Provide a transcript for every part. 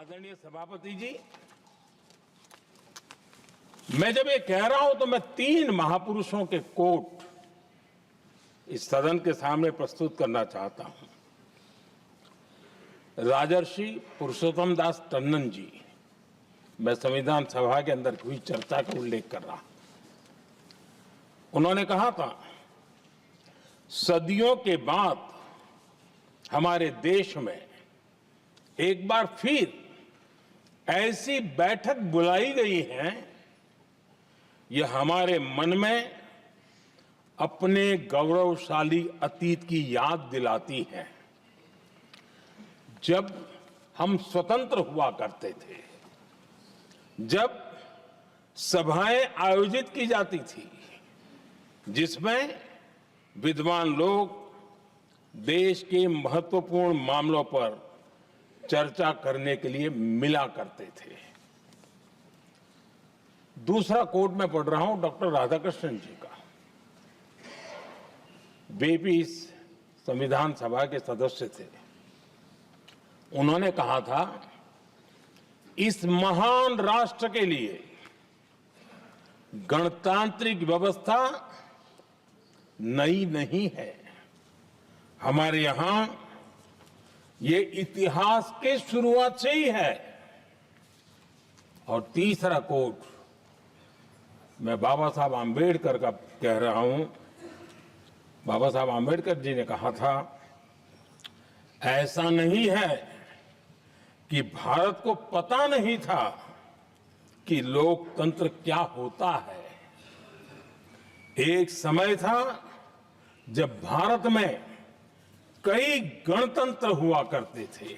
आदरणीय सभापति जी, मैं जब ये कह रहा हूं तो मैं 3 महापुरुषों के कोट इस सदन के सामने प्रस्तुत करना चाहता हूं। राजर्षि पुरुषोत्तम दास टंडन जी, मैं संविधान सभा के अंदर हुई चर्चा का उल्लेख कर रहा हूं। उन्होंने कहा था, सदियों के बाद हमारे देश में एक बार फिर ऐसी बैठक बुलाई गई है, यह हमारे मन में अपने गौरवशाली अतीत की याद दिलाती है, जब हम स्वतंत्र हुआ करते थे, जब सभाएं आयोजित की जाती थी, जिसमें विद्वान लोग देश के महत्वपूर्ण मामलों पर चर्चा करने के लिए मिला करते थे। दूसरा कोट मैं पढ़ रहा हूं डॉक्टर राधाकृष्णन जी का। वे भी इस संविधान सभा के सदस्य थे। उन्होंने कहा था, इस महान राष्ट्र के लिए गणतांत्रिक व्यवस्था नई नहीं है। हमारे यहां ये इतिहास के शुरुआत से ही है। और तीसरा कोट मैं बाबा साहब आंबेडकर का कह रहा हूं। बाबा साहब आंबेडकर जी ने कहा था, ऐसा नहीं है कि भारत को पता नहीं था कि लोकतंत्र क्या होता है। एक समय था जब भारत में कई गणतंत्र हुआ करते थे।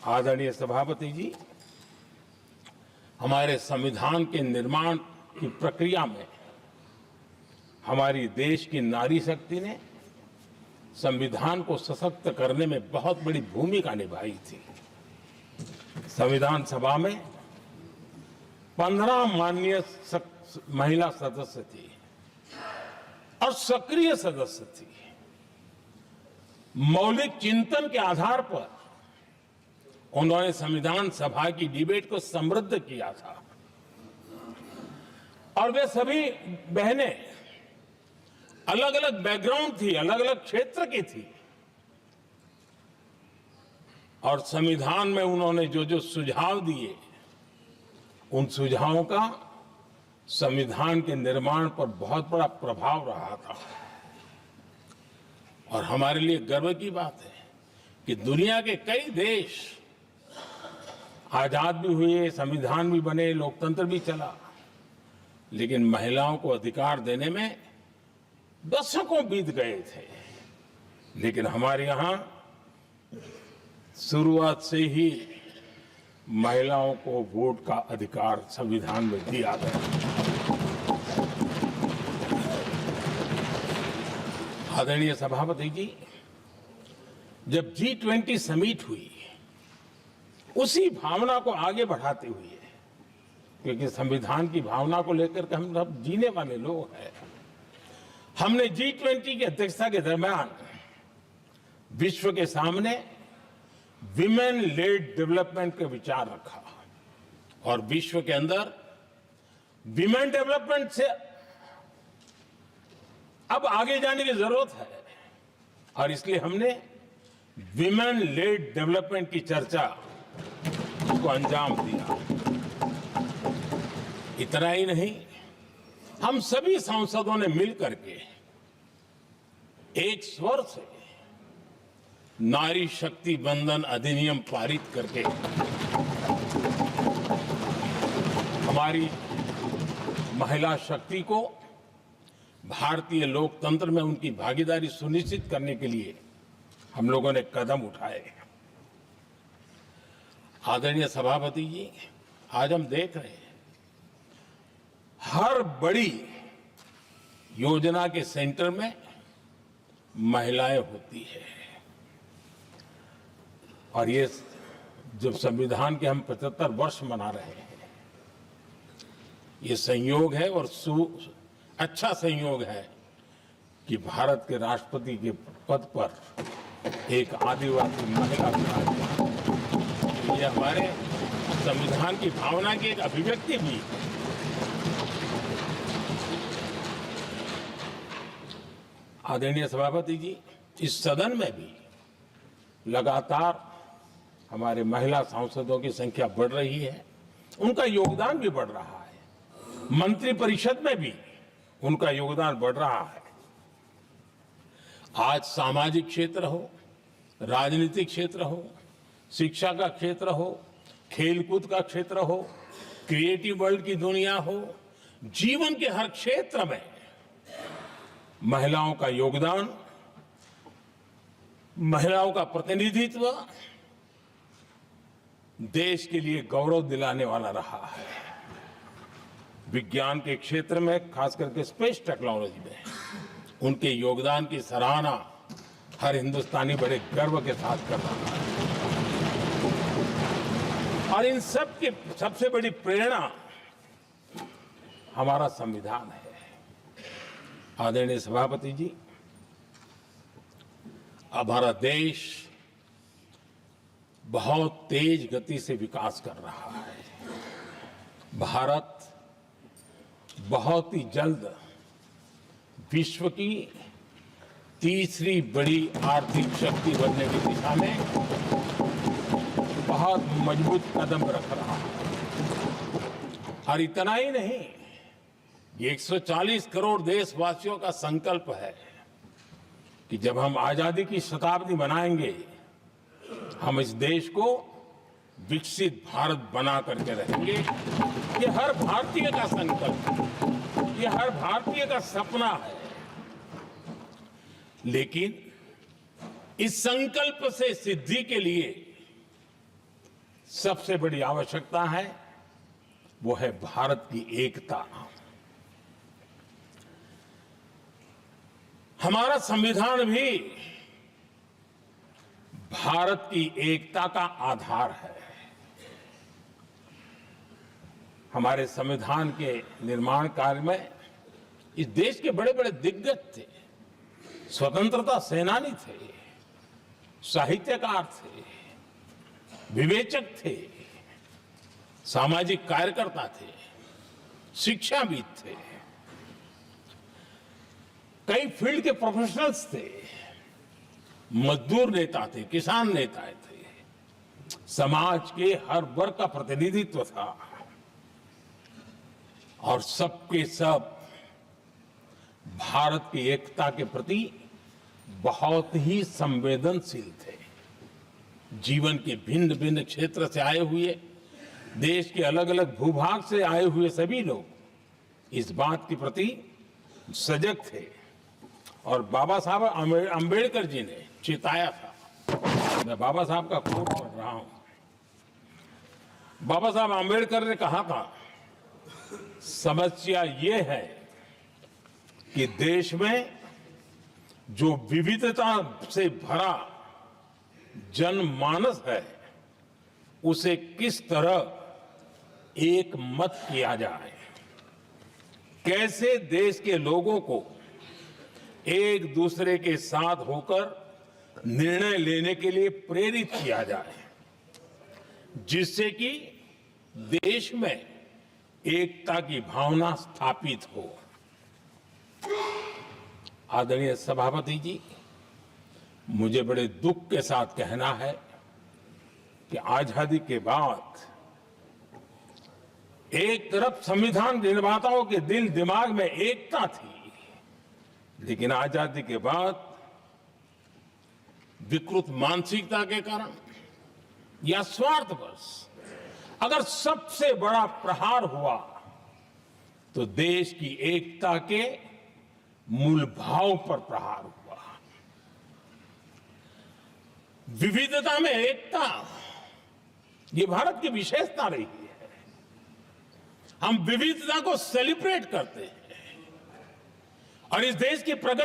आदरणीय सभापति जी, हमारे संविधान के निर्माण की प्रक्रिया में हमारी देश की नारी शक्ति ने संविधान को सशक्त करने में बहुत बड़ी भूमिका निभाई थी। संविधान सभा में 15 माननीय महिला सदस्य थी और सक्रिय सदस्य थी। मौलिक चिंतन के आधार पर उन्होंने संविधान सभा की डिबेट को समृद्ध किया था। और वे सभी बहनें अलग अलग बैकग्राउंड थी, अलग अलग क्षेत्र की थी। और संविधान में उन्होंने जो जो सुझाव दिए, उन सुझावों का संविधान के निर्माण पर बहुत बड़ा प्रभाव रहा था। और हमारे लिए गर्व की बात है कि दुनिया के कई देश आजाद भी हुए, संविधान भी बने, लोकतंत्र भी चला, लेकिन महिलाओं को अधिकार देने में दशकों बीत गए थे। लेकिन हमारे यहां शुरुआत से ही महिलाओं को वोट का अधिकार संविधान में दिया गया। आदरणीय सभापति जी, जब G20 समिट हुई, उसी भावना को आगे बढ़ाते हुए, क्योंकि संविधान की भावना को लेकर के हम सब जीने वाले लोग हैं, हमने G20 की अध्यक्षता के दरमियान विश्व के सामने विमेन लेड डेवलपमेंट का विचार रखा। और विश्व के अंदर विमेन डेवलपमेंट से अब आगे जाने की जरूरत है। और इसलिए हमने विमेन लेड डेवलपमेंट की चर्चा को अंजाम दिया। इतना ही नहीं, हम सभी सांसदों ने मिलकर के एक स्वर से नारी शक्ति बंधन अधिनियम पारित करके हमारी महिला शक्ति को भारतीय लोकतंत्र में उनकी भागीदारी सुनिश्चित करने के लिए हम लोगों ने कदम उठाए। आदरणीय सभापति जी, आज हम देख रहे हैं, हर बड़ी योजना के सेंटर में महिलाएं होती है। और ये जब संविधान के हम 75 वर्ष मना रहे हैं, ये संयोग है और अच्छा संयोग है कि भारत के राष्ट्रपति के पद पर एक आदिवासी महिला विराजमान। ये ये हमारे संविधान की भावना की एक अभिव्यक्ति भी है। आदरणीय सभापति जी, इस सदन में भी लगातार हमारे महिला सांसदों की संख्या बढ़ रही है, उनका योगदान भी बढ़ रहा है। मंत्रिपरिषद में भी उनका योगदान बढ़ रहा है। आज सामाजिक क्षेत्र हो, राजनीतिक क्षेत्र हो, शिक्षा का क्षेत्र हो, खेलकूद का क्षेत्र हो, क्रिएटिव वर्ल्ड की दुनिया हो, जीवन के हर क्षेत्र में महिलाओं का योगदान, महिलाओं का प्रतिनिधित्व देश के लिए गौरव दिलाने वाला रहा है। विज्ञान के क्षेत्र में, खास करके स्पेस टेक्नोलॉजी में उनके योगदान की सराहना हर हिंदुस्तानी बड़े गर्व के साथ कर रहा है। और इन सब की सबसे बड़ी प्रेरणा हमारा संविधान है। आदरणीय सभापति जी, हमारा देश बहुत तेज गति से विकास कर रहा है। भारत बहुत ही जल्द विश्व की तीसरी बड़ी आर्थिक शक्ति बनने की दिशा में बहुत मजबूत कदम रख रहा है। और इतना ही नहीं, ये 140 करोड़ देशवासियों का संकल्प है कि जब हम आजादी की शताब्दी मनाएंगे, हम इस देश को विकसित भारत बना करके रहेंगे। ये हर भारतीय का संकल्प है, ये हर भारतीय का सपना है। लेकिन इस संकल्प से सिद्धि के लिए सबसे बड़ी आवश्यकता है, वो है भारत की एकता। हमारा संविधान भी भारत की एकता का आधार है। हमारे संविधान के निर्माण कार्य में इस देश के बड़े बड़े दिग्गज थे, स्वतंत्रता सेनानी थे, साहित्यकार थे, विवेचक थे, सामाजिक कार्यकर्ता थे, शिक्षाविद थे, कई फील्ड के प्रोफेशनल्स थे, मजदूर नेता थे, किसान नेता थे, समाज के हर वर्ग का प्रतिनिधित्व था और सबके सब भारत की एकता के प्रति बहुत ही संवेदनशील थे। जीवन के भिन्न भिन्न क्षेत्र से आए हुए, देश के अलग अलग भूभाग से आए हुए सभी लोग इस बात के प्रति सजग थे। और बाबा साहब अंबेडकर जी ने चिताया था। मैं बाबा साहब का कोट पढ़ रहा हूं। बाबा साहब अंबेडकर ने कहा था, समस्या ये है कि देश में जो विविधता से भरा जनमानस है, उसे किस तरह एक मत किया जाए, कैसे देश के लोगों को एक दूसरे के साथ होकर निर्णय लेने के लिए प्रेरित किया जाए, जिससे कि देश में एकता की भावना स्थापित हो। आदरणीय सभापति जी, मुझे बड़े दुख के साथ कहना है कि आजादी के बाद एक तरफ संविधान निर्माताओं के दिल दिमाग में एकता थी, लेकिन आजादी के बाद विकृत मानसिकता के कारण या स्वार्थवश अगर सबसे बड़ा प्रहार हुआ तो देश की एकता के मूल भाव पर प्रहार हुआ। विविधता में एकता, ये भारत की विशेषता रही है। हम विविधता को सेलिब्रेट करते हैं और इस देश की प्रगति